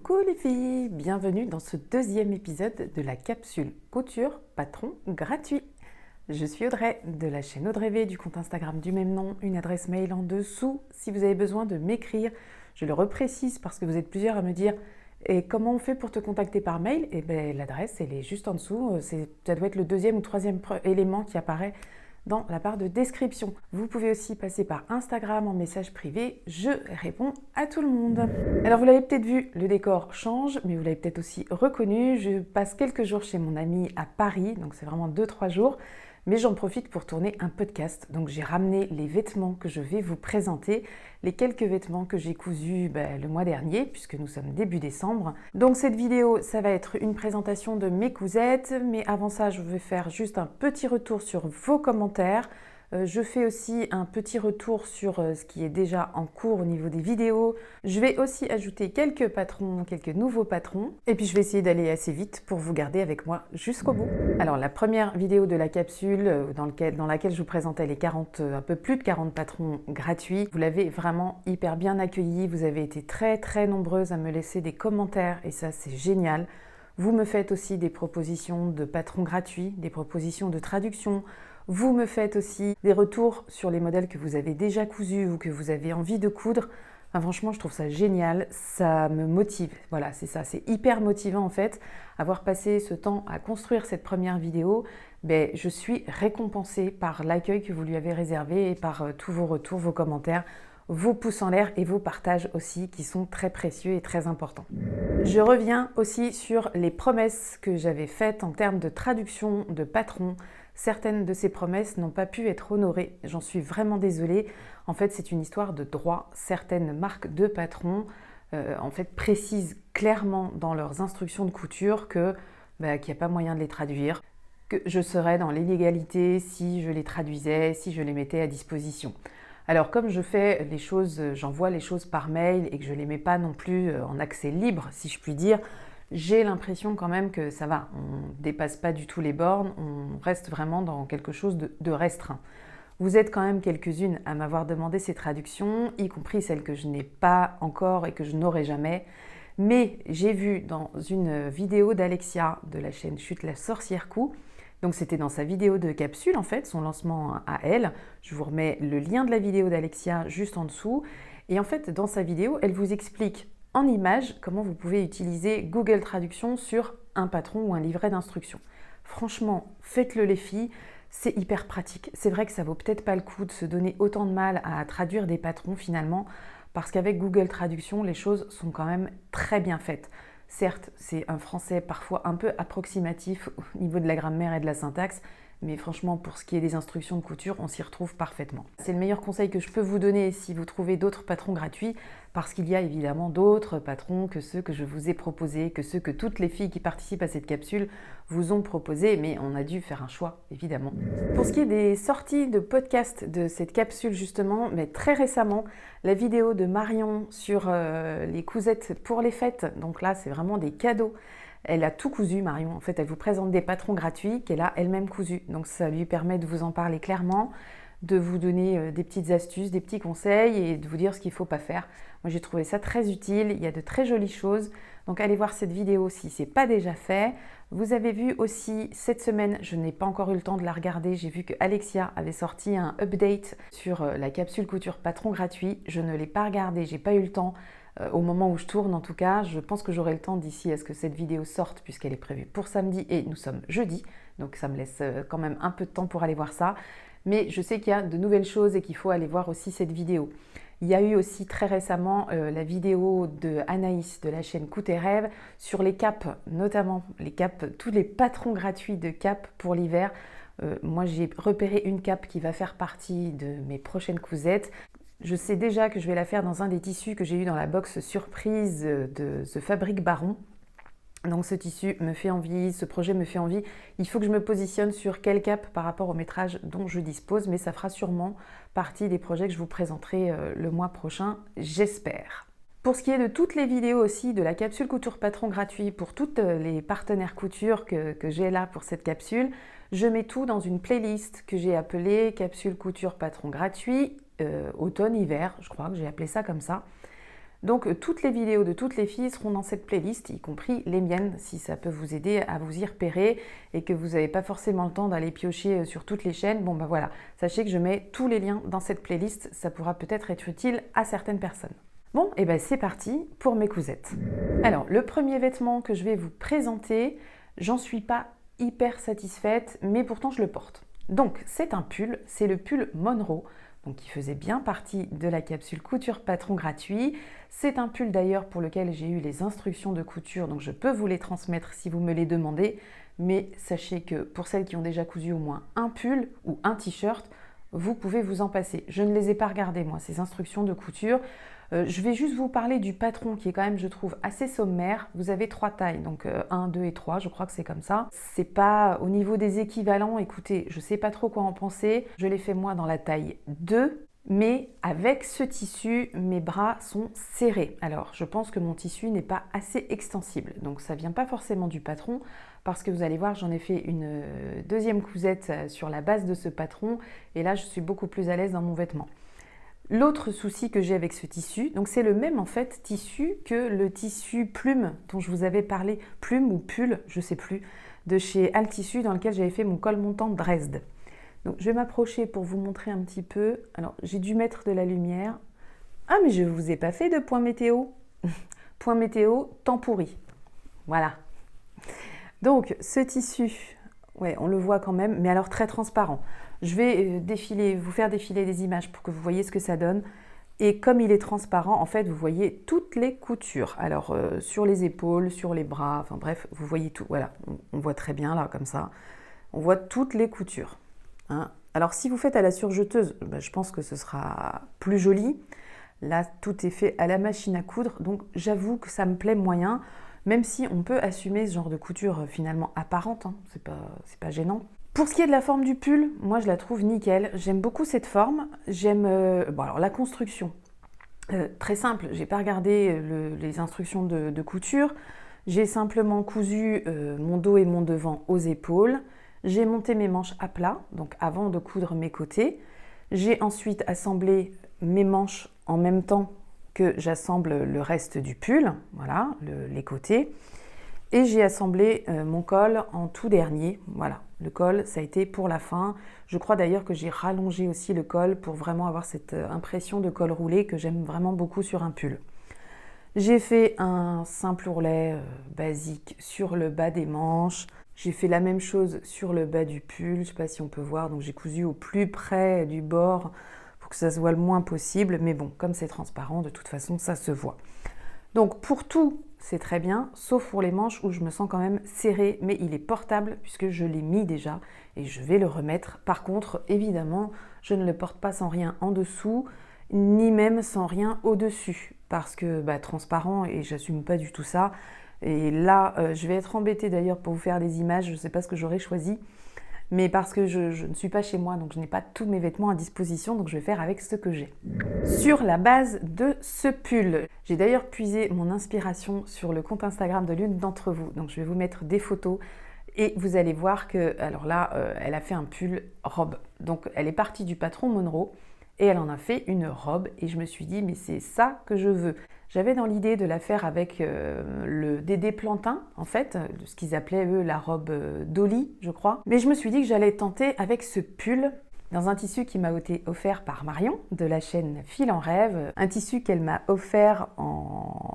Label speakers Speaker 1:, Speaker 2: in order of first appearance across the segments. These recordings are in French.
Speaker 1: Coucou les filles, bienvenue dans ce deuxième épisode de la capsule couture patron gratuit. Je suis Audrey de la chaîne Audrey V, du compte Instagram du même nom, une adresse mail en dessous si vous avez besoin de m'écrire. Je le reprécise parce que vous êtes plusieurs à me dire et comment on fait pour te contacter par mail? Et bien l'adresse elle est juste en dessous, ça doit être le deuxième ou troisième élément qui apparaît dans la barre de description. Vous pouvez aussi passer par Instagram en message privé, je réponds à tout le monde. Alors vous l'avez peut-être vu, le décor change, mais vous l'avez peut-être aussi reconnu, je passe quelques jours chez mon ami à Paris, donc c'est vraiment 2-3 jours, mais j'en profite pour tourner un podcast. Donc j'ai ramené les vêtements que je vais vous présenter, les quelques vêtements que j'ai cousus le mois dernier, puisque nous sommes début décembre. Donc cette vidéo, ça va être une présentation de mes cousettes, mais avant ça, je vais faire juste un petit retour sur vos commentaires. Je fais aussi un petit retour sur ce qui est déjà en cours au niveau des vidéos. Je vais aussi ajouter quelques patrons, quelques nouveaux patrons. Et puis je vais essayer d'aller assez vite pour vous garder avec moi jusqu'au bout. Alors la première vidéo de la capsule dans laquelle je vous présentais les 40, un peu plus de 40 patrons gratuits, vous l'avez vraiment hyper bien accueilli. Vous avez été très nombreuses à me laisser des commentaires et ça c'est génial. Vous me faites aussi des propositions de patrons gratuits, des propositions de traduction. Vous me faites aussi des retours sur les modèles que vous avez déjà cousus ou que vous avez envie de coudre. Enfin, franchement, je trouve ça génial, ça me motive. Voilà, c'est ça, c'est hyper motivant en fait. Avoir passé ce temps à construire cette première vidéo, je suis récompensée par l'accueil que vous lui avez réservé et par tous vos retours, vos commentaires, vos pouces en l'air et vos partages aussi qui sont très précieux et très importants. Je reviens aussi sur les promesses que j'avais faites en termes de traduction de patrons. Certaines de ces promesses n'ont pas pu être honorées, j'en suis vraiment désolée. En fait, c'est une histoire de droit. Certaines marques de patrons précisent clairement dans leurs instructions de couture qu'il n'y a pas moyen de les traduire, que je serais dans l'illégalité si je les traduisais, si je les mettais à disposition. Alors comme je fais les choses, j'envoie les choses par mail et que je ne les mets pas non plus en accès libre, si je puis dire, j'ai l'impression quand même que ça va, on ne dépasse pas du tout les bornes, on reste vraiment dans quelque chose de restreint. Vous êtes quand même quelques-unes à m'avoir demandé ces traductions, y compris celles que je n'ai pas encore et que je n'aurai jamais. Mais j'ai vu dans une vidéo d'Alexia de la chaîne Chute la sorcière coup, donc c'était dans sa vidéo de capsule en fait, son lancement à elle. Je vous remets le lien de la vidéo d'Alexia juste en dessous. Et en fait, dans sa vidéo, elle vous explique en images comment vous pouvez utiliser Google Traduction sur un patron ou un livret d'instructions. Franchement, faites-le les filles, c'est hyper pratique. C'est vrai que ça vaut peut-être pas le coup de se donner autant de mal à traduire des patrons finalement, parce qu'avec Google Traduction, les choses sont quand même très bien faites. Certes, c'est un français parfois un peu approximatif au niveau de la grammaire et de la syntaxe, mais franchement, pour ce qui est des instructions de couture, on s'y retrouve parfaitement. C'est le meilleur conseil que je peux vous donner si vous trouvez d'autres patrons gratuits, parce qu'il y a évidemment d'autres patrons que ceux que je vous ai proposés, que ceux que toutes les filles qui participent à cette capsule vous ont proposés, mais on a dû faire un choix, évidemment. Pour ce qui est des sorties de podcast de cette capsule, justement, mais très récemment, la vidéo de Marion sur les cousettes pour les fêtes, donc là, c'est vraiment des cadeaux. Elle a tout cousu, Marion. En fait, elle vous présente des patrons gratuits qu'elle a elle-même cousus. Donc, ça lui permet de vous en parler clairement, de vous donner des petites astuces, des petits conseils et de vous dire ce qu'il ne faut pas faire. Moi, j'ai trouvé ça très utile. Il y a de très jolies choses. Donc, allez voir cette vidéo si ce n'est pas déjà fait. Vous avez vu aussi cette semaine, je n'ai pas encore eu le temps de la regarder, j'ai vu que Alexia avait sorti un update sur la capsule couture patron gratuit. Je ne l'ai pas regardé, j'ai pas eu le temps. Au moment où je tourne en tout cas, je pense que j'aurai le temps d'ici à ce que cette vidéo sorte puisqu'elle est prévue pour samedi et nous sommes jeudi, donc ça me laisse quand même un peu de temps pour aller voir ça. Mais je sais qu'il y a de nouvelles choses et qu'il faut aller voir aussi cette vidéo. Il y a eu aussi très récemment la vidéo de Anaïs de la chaîne Coup tes rêves sur les capes, notamment les capes, tous les patrons gratuits de capes pour l'hiver. Moi j'ai repéré une cape qui va faire partie de mes prochaines cousettes. Je sais déjà que je vais la faire dans un des tissus que j'ai eu dans la box surprise de The Fabric Baron. Donc ce tissu me fait envie, ce projet me fait envie. Il faut que je me positionne sur quelle cape par rapport au métrage dont je dispose, mais ça fera sûrement partie des projets que je vous présenterai le mois prochain, j'espère. Pour ce qui est de toutes les vidéos aussi de la capsule couture patron gratuit pour toutes les partenaires couture que j'ai là pour cette capsule, je mets tout dans une playlist que j'ai appelée capsule couture patron gratuit automne-hiver, je crois que j'ai appelé ça comme ça. Donc toutes les vidéos de toutes les filles seront dans cette playlist, y compris les miennes, si ça peut vous aider à vous y repérer et que vous n'avez pas forcément le temps d'aller piocher sur toutes les chaînes. Bon ben voilà, sachez que je mets tous les liens dans cette playlist, ça pourra peut-être être utile à certaines personnes. Bon, et ben c'est parti pour mes cousettes. Alors, le premier vêtement que je vais vous présenter, j'en suis pas hyper satisfaite, mais pourtant je le porte. Donc, c'est un pull, c'est le pull Monroe, donc qui faisait bien partie de la capsule couture patron gratuit. C'est un pull d'ailleurs pour lequel j'ai eu les instructions de couture, donc je peux vous les transmettre si vous me les demandez, mais sachez que pour celles qui ont déjà cousu au moins un pull ou un t-shirt, vous pouvez vous en passer. Je ne les ai pas regardées moi, ces instructions de couture. Je vais juste vous parler du patron qui est quand même, je trouve, assez sommaire. Vous avez 3 tailles, donc 1, 2 et 3, je crois que c'est comme ça. C'est pas au niveau des équivalents, écoutez, je sais pas trop quoi en penser. Je l'ai fait moi dans la taille 2, mais avec ce tissu, mes bras sont serrés. Alors, je pense que mon tissu n'est pas assez extensible, donc ça vient pas forcément du patron, parce que vous allez voir, j'en ai fait une deuxième cousette sur la base de ce patron, et là, je suis beaucoup plus à l'aise dans mon vêtement. L'autre souci que j'ai avec ce tissu, donc c'est le même en fait tissu que le tissu plume dont je vous avais parlé, plume ou pull, je sais plus, de chez Altissu dans lequel j'avais fait mon col montant Dresde. Donc je vais m'approcher pour vous montrer un petit peu. Alors j'ai dû mettre de la lumière. Ah mais je ne vous ai pas fait de point météo. Point météo, temps pourri. Voilà. Donc ce tissu, ouais, on le voit quand même, mais alors très transparent. Je vais vous faire défiler des images pour que vous voyez ce que ça donne. Et comme il est transparent, en fait, vous voyez toutes les coutures. Alors, sur les épaules, sur les bras, enfin bref, vous voyez tout. Voilà, on voit très bien là, comme ça. On voit toutes les coutures. Hein. Alors, si vous faites à la surjeteuse, ben, je pense que ce sera plus joli. Là, tout est fait à la machine à coudre. Donc, j'avoue que ça me plaît moyen. Même si on peut assumer ce genre de couture finalement apparente. Hein. C'est pas gênant. Pour ce qui est de la forme du pull, moi je la trouve nickel. J'aime beaucoup cette forme. J'aime alors la construction. Très simple, j'ai pas regardé les instructions de couture. J'ai simplement cousu mon dos et mon devant aux épaules. J'ai monté mes manches à plat, donc avant de coudre mes côtés. J'ai ensuite assemblé mes manches en même temps que j'assemble le reste du pull, voilà, les côtés. Et j'ai assemblé mon col en tout dernier. Voilà, le col, ça a été pour la fin. Je crois d'ailleurs que j'ai rallongé aussi le col pour vraiment avoir cette impression de col roulé que j'aime vraiment beaucoup sur un pull. J'ai fait un simple ourlet basique sur le bas des manches. J'ai fait la même chose sur le bas du pull. Je ne sais pas si on peut voir. Donc j'ai cousu au plus près du bord pour que ça se voit le moins possible. Mais bon, comme c'est transparent, de toute façon, ça se voit. Donc pour tout, c'est très bien, sauf pour les manches où je me sens quand même serrée, mais il est portable puisque je l'ai mis déjà et je vais le remettre. Par contre, évidemment, je ne le porte pas sans rien en dessous, ni même sans rien au-dessus, parce que transparent et j'assume pas du tout ça. Et là, je vais être embêtée d'ailleurs pour vous faire des images, je ne sais pas ce que j'aurais choisi, mais parce que je ne suis pas chez moi, donc je n'ai pas tous mes vêtements à disposition, donc je vais faire avec ce que j'ai. Sur la base de ce pull, j'ai d'ailleurs puisé mon inspiration sur le compte Instagram de l'une d'entre vous, donc je vais vous mettre des photos et vous allez voir que, alors là, elle a fait un pull robe. Donc elle est partie du patron Monroe et elle en a fait une robe et je me suis dit, mais c'est ça que je veux. J'avais dans l'idée de la faire avec le Dédé Plantin, en fait, ce qu'ils appelaient eux la robe Dolly, je crois. Mais je me suis dit que j'allais tenter avec ce pull dans un tissu qui m'a été offert par Marion de la chaîne Fil en Rêve. Un tissu qu'elle m'a offert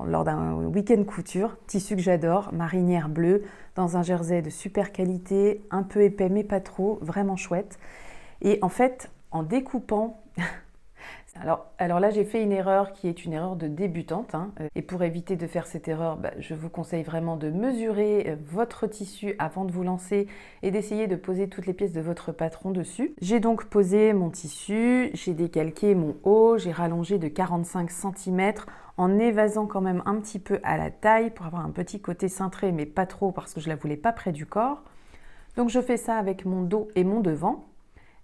Speaker 1: lors d'un week-end couture, tissu que j'adore, marinière bleue, dans un jersey de super qualité, un peu épais mais pas trop, vraiment chouette. Et en fait, en découpant... Alors là, j'ai fait une erreur qui est une erreur de débutante. Hein. Et pour éviter de faire cette erreur, je vous conseille vraiment de mesurer votre tissu avant de vous lancer et d'essayer de poser toutes les pièces de votre patron dessus. J'ai donc posé mon tissu, j'ai décalqué mon haut, j'ai rallongé de 45 cm en évasant quand même un petit peu à la taille pour avoir un petit côté cintré, mais pas trop parce que je ne la voulais pas près du corps. Donc je fais ça avec mon dos et mon devant.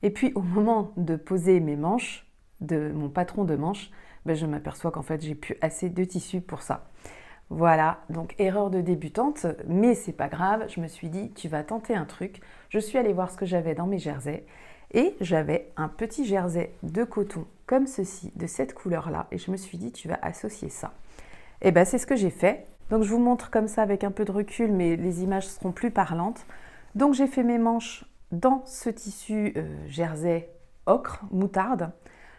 Speaker 1: Et puis au moment de poser mes manches, de mon patron de manches, je m'aperçois qu'en fait j'ai plus assez de tissu pour ça. Voilà, donc erreur de débutante, mais c'est pas grave, je me suis dit tu vas tenter un truc. Je suis allée voir ce que j'avais dans mes jerseys et j'avais un petit jersey de coton comme ceci, de cette couleur-là, et je me suis dit tu vas associer ça. Et ben c'est ce que j'ai fait. Donc je vous montre comme ça avec un peu de recul, mais les images seront plus parlantes. Donc j'ai fait mes manches dans ce tissu jersey ocre, moutarde.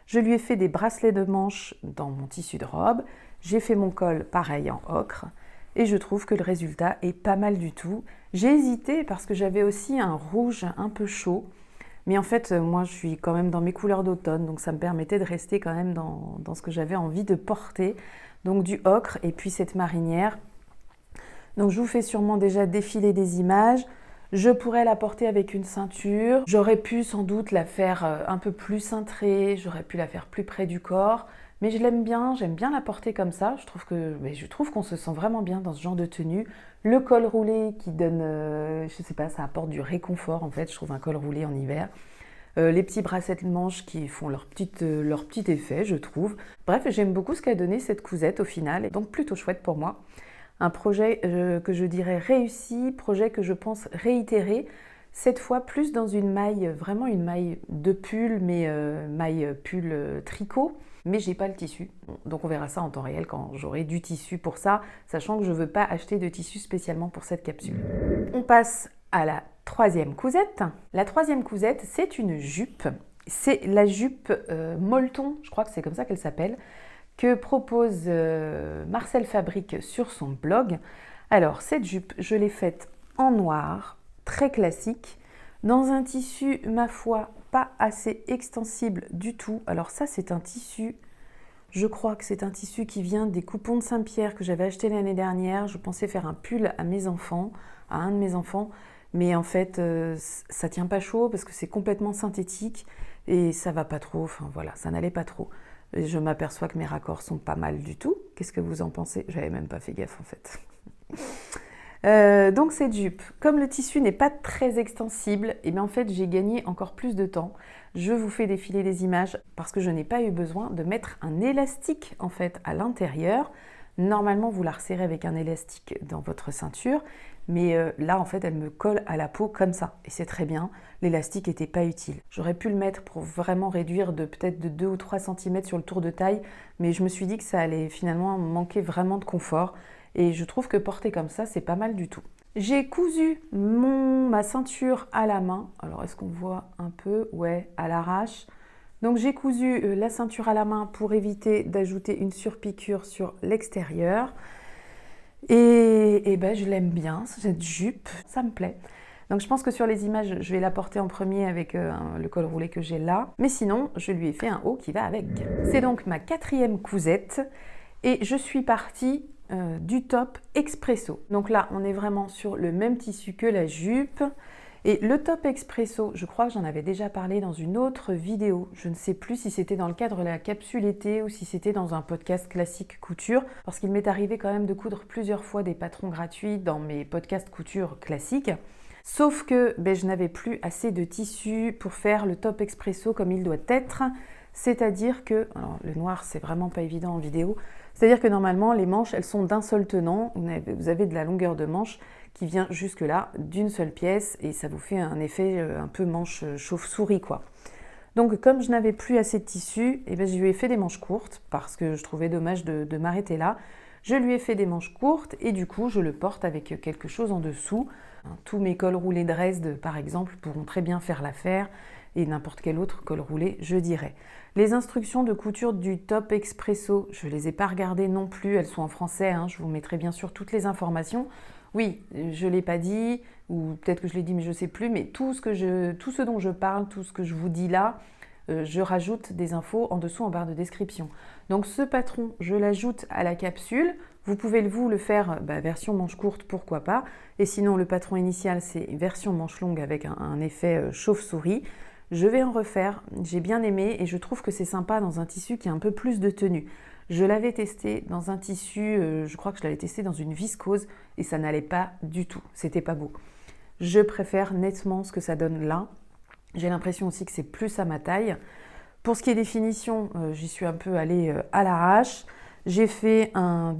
Speaker 1: Je lui ai fait des bracelets de manches dans mon tissu de robe. J'ai fait mon col pareil en ocre. Et je trouve que le résultat est pas mal du tout. J'ai hésité parce que j'avais aussi un rouge un peu chaud. Mais en fait, moi, je suis quand même dans mes couleurs d'automne. Donc ça me permettait de rester quand même dans ce que j'avais envie de porter. Donc du ocre et puis cette marinière. Donc je vous fais sûrement déjà défiler des images. Je pourrais la porter avec une ceinture. J'aurais pu sans doute la faire un peu plus cintrée. J'aurais pu la faire plus près du corps. Mais je l'aime bien, j'aime bien la porter comme ça. Je trouve qu'on se sent vraiment bien dans ce genre de tenue. Le col roulé qui donne, je sais pas, ça apporte du réconfort en fait. Je trouve un col roulé en hiver. Les petits bracelets de manches qui font leur petit effet, je trouve. Bref, j'aime beaucoup ce qu'a donné cette cousette au final, et donc plutôt chouette pour moi. Un projet que je dirais réussi, projet que je pense réitérer, cette fois plus dans une maille, vraiment une maille de pull, mais maille pull tricot. Mais j'ai pas le tissu, donc on verra ça en temps réel quand j'aurai du tissu pour ça, sachant que je ne veux pas acheter de tissu spécialement pour cette capsule. On passe à la troisième cousette. La troisième cousette, c'est une jupe. C'est la jupe molleton, je crois que c'est comme ça qu'elle s'appelle, que propose Marcel Fabrique sur son blog. Alors, cette jupe, je l'ai faite en noir, très classique, dans un tissu, ma foi, pas assez extensible du tout. Alors ça, c'est un tissu, je crois que c'est un tissu qui vient des coupons de Saint-Pierre que j'avais acheté l'année dernière. Je pensais faire un pull à mes enfants, à un de mes enfants, mais en fait, ça tient pas chaud parce que c'est complètement synthétique et ça va pas trop, enfin voilà, ça n'allait pas trop. Et je m'aperçois que mes raccords sont pas mal du tout. Qu'est-ce que vous en pensez? J'avais même pas fait gaffe en fait. Donc cette jupe, comme le tissu n'est pas très extensible, et bien en fait j'ai gagné encore plus de temps. Je vous fais défiler des images parce que je n'ai pas eu besoin de mettre un élastique en fait à l'intérieur. Normalement vous la resserrez avec un élastique dans votre ceinture, mais là en fait elle me colle à la peau comme ça et c'est très bien. L'élastique n'était pas utile. J'aurais pu le mettre pour vraiment réduire de peut-être de 2 ou 3 cm sur le tour de taille, mais je me suis dit que ça allait finalement manquer vraiment de confort. Et je trouve que porter comme ça, c'est pas mal du tout. J'ai cousu ma ceinture à la main. Alors, est-ce qu'on voit un peu? Ouais, à l'arrache. Donc, j'ai cousu la ceinture à la main pour éviter d'ajouter une surpiqûre sur l'extérieur. Et ben, je l'aime bien, cette jupe. Ça me plaît. Donc, je pense que sur les images, je vais la porter en premier avec le col roulé que j'ai là. Mais sinon, je lui ai fait un haut qui va avec. C'est donc ma quatrième cousette. Et je suis partie du top expresso. Donc là, on est vraiment sur le même tissu que la jupe. Et le top expresso, je crois que j'en avais déjà parlé dans une autre vidéo. Je ne sais plus si c'était dans le cadre de la capsule été ou si c'était dans un podcast classique couture, parce qu'il m'est arrivé quand même de coudre plusieurs fois des patrons gratuits dans mes podcasts couture classiques. Sauf que je n'avais plus assez de tissu pour faire le top expresso comme il doit être. C'est-à-dire que, alors le noir c'est vraiment pas évident en vidéo, c'est-à-dire que normalement les manches elles sont d'un seul tenant, vous avez de la longueur de manche qui vient jusque là d'une seule pièce et ça vous fait un effet un peu manche chauve-souris quoi. Donc comme je n'avais plus assez de tissu, je lui ai fait des manches courtes parce que je trouvais dommage de m'arrêter là. Je lui ai fait des manches courtes et du coup je le porte avec quelque chose en dessous. Tous mes cols roulés Dresde par exemple pourront très bien faire l'affaire et n'importe quel autre col roulé je dirais. Les instructions de couture du top expresso, je ne les ai pas regardées non plus, elles sont en français, hein, je vous mettrai bien sûr toutes les informations. Oui, je ne l'ai pas dit, ou peut-être que je l'ai dit mais je ne sais plus, mais tout ce dont je parle, tout ce que je vous dis là, je rajoute des infos en dessous en barre de description. Donc ce patron, je l'ajoute à la capsule. Vous pouvez le faire version manche courte, pourquoi pas. Et sinon, le patron initial, c'est version manche longue avec un effet chauve-souris. Je vais en refaire, j'ai bien aimé et je trouve que c'est sympa dans un tissu qui a un peu plus de tenue. Je l'avais testé dans un tissu, je crois que je l'avais testé dans une viscose et ça n'allait pas du tout, c'était pas beau. Je préfère nettement ce que ça donne là. J'ai l'impression aussi que c'est plus à ma taille. Pour ce qui est des finitions, j'y suis un peu allée à l'arrache. J'ai fait un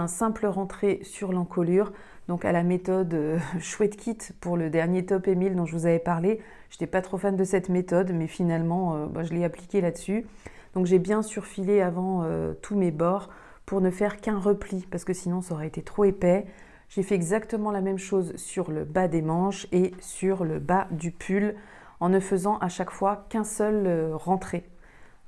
Speaker 1: simple rentré sur l'encolure, donc à la méthode chouette kit pour le dernier top Émile dont je vous avais parlé. Je n'étais pas trop fan de cette méthode, mais finalement, je l'ai appliquée là-dessus. Donc j'ai bien surfilé avant tous mes bords pour ne faire qu'un repli parce que sinon ça aurait été trop épais. J'ai fait exactement la même chose sur le bas des manches et sur le bas du pull en ne faisant à chaque fois qu'un seul rentré.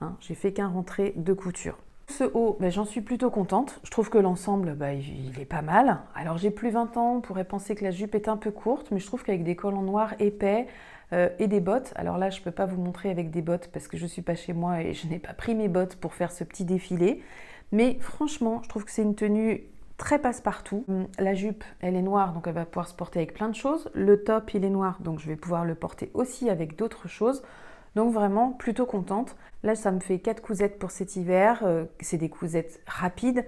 Speaker 1: Hein, j'ai fait qu'un rentré de couture. Ce haut, j'en suis plutôt contente. Je trouve que l'ensemble, il est pas mal. Alors j'ai plus 20 ans, on pourrait penser que la jupe est un peu courte, mais je trouve qu'avec des collants noirs épais et des bottes, alors là je ne peux pas vous montrer avec des bottes parce que je ne suis pas chez moi et je n'ai pas pris mes bottes pour faire ce petit défilé. Mais franchement, je trouve que c'est une tenue très passe-partout. La jupe, elle est noire, donc elle va pouvoir se porter avec plein de choses. Le top, il est noir, donc je vais pouvoir le porter aussi avec d'autres choses. Donc vraiment, plutôt contente. Là, ça me fait 4 cousettes pour cet hiver. C'est des cousettes rapides.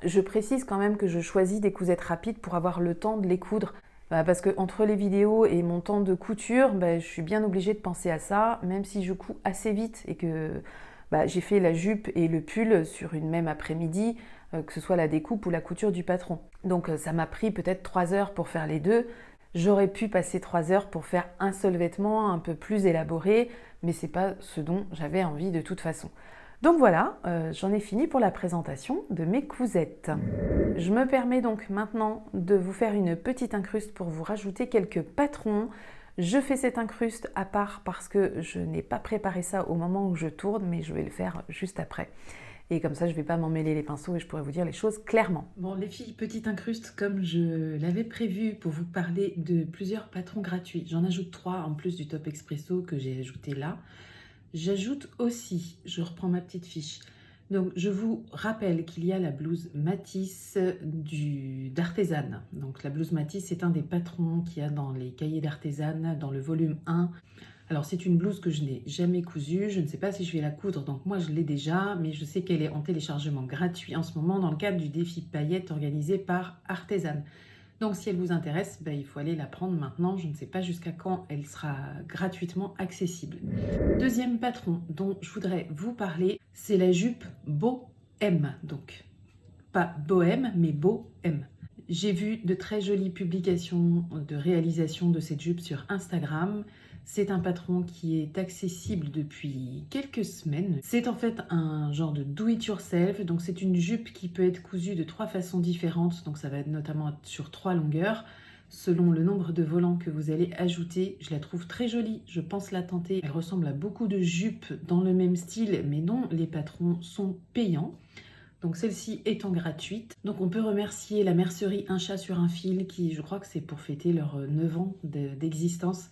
Speaker 1: Je précise quand même que je choisis des cousettes rapides pour avoir le temps de les coudre. Parce que entre les vidéos et mon temps de couture, je suis bien obligée de penser à ça, même si je couds assez vite et que j'ai fait la jupe et le pull sur une même après-midi, que ce soit la découpe ou la couture du patron. Donc ça m'a pris peut-être 3 heures pour faire les deux. J'aurais pu passer 3 heures pour faire un seul vêtement un peu plus élaboré, mais c'est pas ce dont j'avais envie de toute façon. Donc voilà, j'en ai fini pour la présentation de mes cousettes. Je me permets donc maintenant de vous faire une petite incruste pour vous rajouter quelques patrons. Je fais cette incruste à part parce que je n'ai pas préparé ça au moment où je tourne, mais je vais le faire juste après. Et comme ça, je ne vais pas m'emmêler les pinceaux et je pourrai vous dire les choses clairement. Bon, les filles, petite incruste comme je l'avais prévu pour vous parler de plusieurs patrons gratuits. J'en ajoute 3 en plus du top expresso que j'ai ajouté là. J'ajoute aussi, je reprends ma petite fiche. Donc, je vous rappelle qu'il y a la blouse Matisse d'Artesane. Donc, la blouse Matisse, c'est un des patrons qu'il y a dans les cahiers d'Artesane, dans le volume 1. Alors, c'est une blouse que je n'ai jamais cousue. Je ne sais pas si je vais la coudre, donc moi, je l'ai déjà. Mais je sais qu'elle est en téléchargement gratuit en ce moment dans le cadre du défi paillettes organisé par Artesane. Donc, si elle vous intéresse, il faut aller la prendre maintenant. Je ne sais pas jusqu'à quand elle sera gratuitement accessible. Deuxième patron dont je voudrais vous parler, c'est la jupe Bohème. Donc, pas bohème, mais Bohème. J'ai vu de très jolies publications de réalisation de cette jupe sur Instagram. C'est un patron qui est accessible depuis quelques semaines. C'est en fait un genre de do-it-yourself. Donc c'est une jupe qui peut être cousue de 3 façons différentes. Donc ça va être notamment sur 3 longueurs. Selon le nombre de volants que vous allez ajouter, je la trouve très jolie. Je pense la tenter. Elle ressemble à beaucoup de jupes dans le même style. Mais non, les patrons sont payants. Donc celle-ci étant gratuite. Donc on peut remercier la mercerie Un chat sur un fil qui, je crois que c'est pour fêter leurs 9 ans d'existence,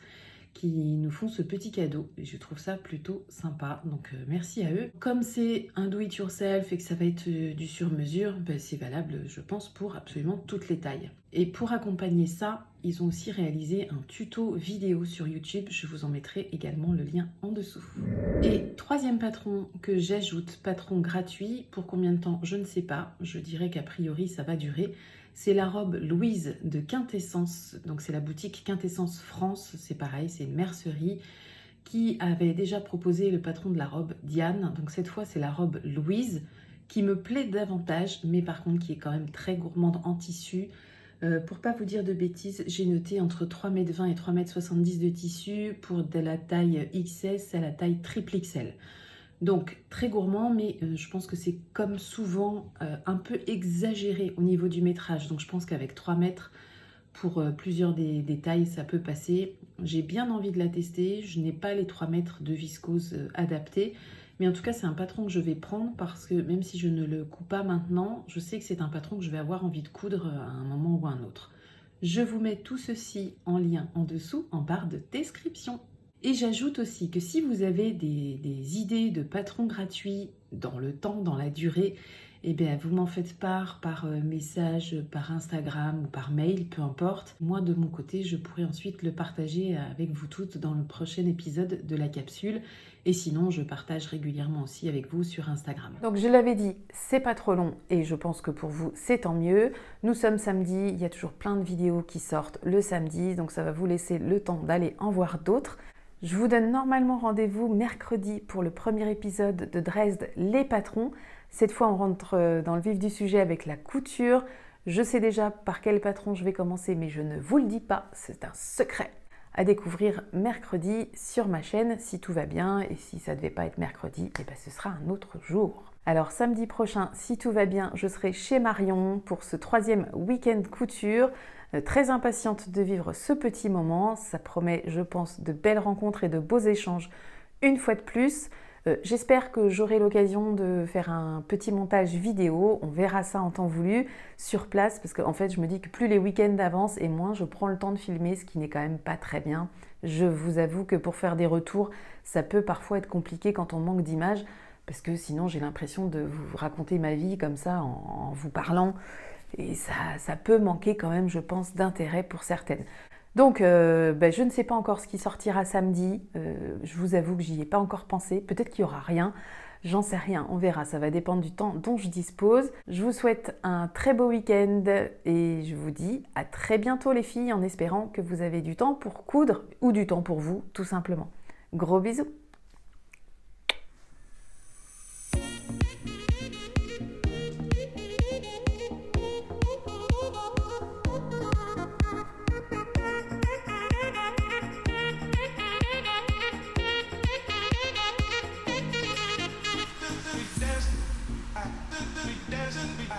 Speaker 1: qui nous font ce petit cadeau. Et je trouve ça plutôt sympa. Donc merci à eux. Comme c'est un do-it-yourself et que ça va être du sur-mesure, c'est valable, je pense, pour absolument toutes les tailles. Et pour accompagner ça, ils ont aussi réalisé un tuto vidéo sur YouTube. Je vous en mettrai également le lien en dessous. Et troisième patron que j'ajoute, patron gratuit, pour combien de temps, je ne sais pas. Je dirais qu'a priori, ça va durer. C'est la robe Louise de Quintessence. Donc c'est la boutique Quintessence France. C'est pareil, c'est une mercerie qui avait déjà proposé le patron de la robe Diane. Donc cette fois, c'est la robe Louise qui me plaît davantage, mais par contre qui est quand même très gourmande en tissu. Pour pas vous dire de bêtises, j'ai noté entre 3,20 m et 3,70 m de tissu pour de la taille XS à la taille triple XL. Donc très gourmand, mais je pense que c'est comme souvent un peu exagéré au niveau du métrage. Donc je pense qu'avec 3 mètres pour plusieurs des tailles, ça peut passer. J'ai bien envie de la tester. Je n'ai pas les 3 mètres de viscose adaptés. Mais en tout cas, c'est un patron que je vais prendre parce que même si je ne le couds pas maintenant, je sais que c'est un patron que je vais avoir envie de coudre à un moment ou à un autre. Je vous mets tout ceci en lien en dessous, en barre de description. Et j'ajoute aussi que si vous avez des idées de patrons gratuits dans le temps, dans la durée, eh bien, vous m'en faites part par message, par Instagram ou par mail, peu importe. Moi, de mon côté, je pourrai ensuite le partager avec vous toutes dans le prochain épisode de la capsule. Et sinon, je partage régulièrement aussi avec vous sur Instagram. Donc, je l'avais dit, c'est pas trop long et je pense que pour vous, c'est tant mieux. Nous sommes samedi, il y a toujours plein de vidéos qui sortent le samedi, donc ça va vous laisser le temps d'aller en voir d'autres. Je vous donne normalement rendez-vous mercredi pour le premier épisode de Dresde, les patrons. Cette fois, on rentre dans le vif du sujet avec la couture. Je sais déjà par quel patron je vais commencer, mais je ne vous le dis pas, c'est un secret à découvrir mercredi sur ma chaîne si tout va bien. Et si ça ne devait pas être mercredi, ce sera un autre jour. Alors samedi prochain, si tout va bien, je serai chez Marion pour ce 3e week-end couture. Très impatiente de vivre ce petit moment. Ça promet, je pense, de belles rencontres et de beaux échanges une fois de plus. J'espère que j'aurai l'occasion de faire un petit montage vidéo. On verra ça en temps voulu sur place parce qu'en fait, je me dis que plus les week-ends avancent et moins je prends le temps de filmer, ce qui n'est quand même pas très bien. Je vous avoue que pour faire des retours, ça peut parfois être compliqué quand on manque d'images parce que sinon j'ai l'impression de vous raconter ma vie comme ça en vous parlant et ça peut manquer quand même, je pense, d'intérêt pour certaines. Donc, je ne sais pas encore ce qui sortira samedi. Je vous avoue que j'y ai pas encore pensé. Peut-être qu'il n'y aura rien. J'en sais rien. On verra. Ça va dépendre du temps dont je dispose. Je vous souhaite un très beau week-end et je vous dis à très bientôt les filles en espérant que vous avez du temps pour coudre ou du temps pour vous, tout simplement. Gros bisous!
Speaker 2: We dancing,